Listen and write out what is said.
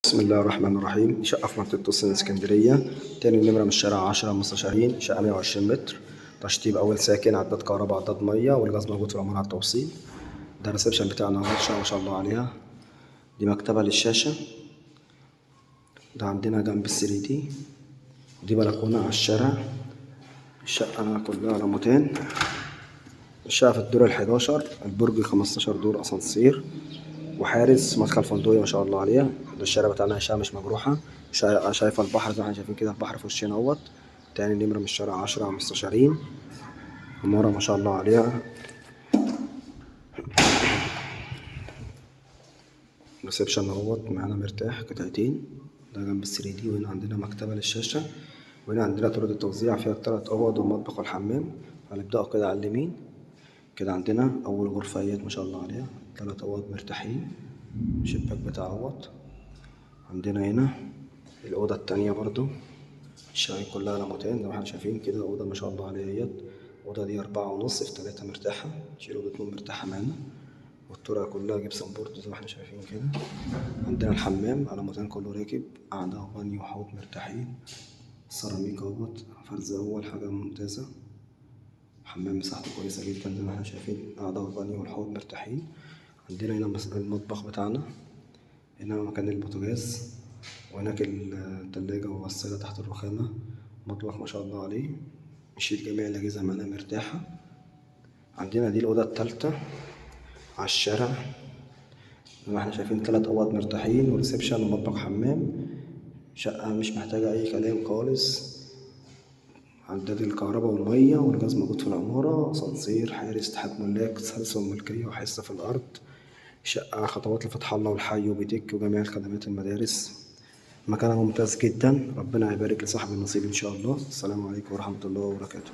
بسم الله الرحمن الرحيم. شقة في منطقة توسن اسكندرية، تاني نمرة من الشارع 10 مستشارين، شقة 120 متر، تشطيب أول ساكن، عداد كهرباء، عداد مية، والغاز موجود في العمارة على التوصيل. ده الريسبشن بتاعنا اهو، الشقة ما شاء الله عليها. دي مكتبة للشاشة، ده عندنا جنب السري دي بلكونة على الشارع. الشقة كلها رموتين. الشقة في الدور ال11، البرج 15 دور، أسانسير وحارس، مدخل فندقية ما شاء الله عليها. ده الشارع بتاعنا مش مجروحة، شايفة البحر زي ما احنا شايفين كده، البحر في وشنا اهوت. تاني نمرة من الشارع 10 مستشارين، عمارة ما شاء الله عليها. ريسبشن اهوت معانا مرتاح قطعتين، ده جنب السري وهنا عندنا مكتبة للشاشة، وهنا عندنا طرق التوزيع فيها ال3 أوض والمطبخ والحمام. هنبدأوا كده على اليمين كده، عندنا أول غرفة اهيت ما شاء الله عليها، 3 أوض مرتاحين، شباك بتاع اهوت. عندنا هنا الأوضة التانية برضو، الشقة كلها رموتين زي ما احنا شايفين كده. الأوضة ما شاء الله عليها اهيت، الأوضة دي 4.5 في 3 مرتاحة، شيل أوضة نوم مرتاحة معانا، والطرق كلها جبسن بورد زي ما احنا شايفين كده. عندنا الحمام رموتين كله راكب، قعدة وبانيو وحوض مرتاحين، سيراميك اهوت، فرز أول حاجة ممتازة. حمام مساحته كويسة جدا زي ما احنا شايفين، قعدة وبانيو والحوض مرتاحين. عندنا هنا المطبخ بتاعنا، هنا مكان البوتاجاز، وهناك التلاجة والغسالة تحت الرخامة. مطبخ ما شاء الله عليه، يشيل جميع الأجهزة معانا مرتاحة. عندنا دي الأوضة التالتة على الشارع، زي ما احنا شايفين 3 أوض مرتاحين وريسبشن ومطبخ حمام. شقة مش محتاجة أي كلام خالص، عداد الكهرباء والمية والغاز موجود في العمارة، أسانسير، حارس، اتحاد ملاك، تسلسل ملكية وحصة في الأرض. شقة خطوات لفتح الله والحي وبيتك وجميع الخدمات المدارس. مكانها ممتاز جدا، ربنا يبارك لصاحب النصيب إن شاء الله. السلام عليكم ورحمة الله وبركاته.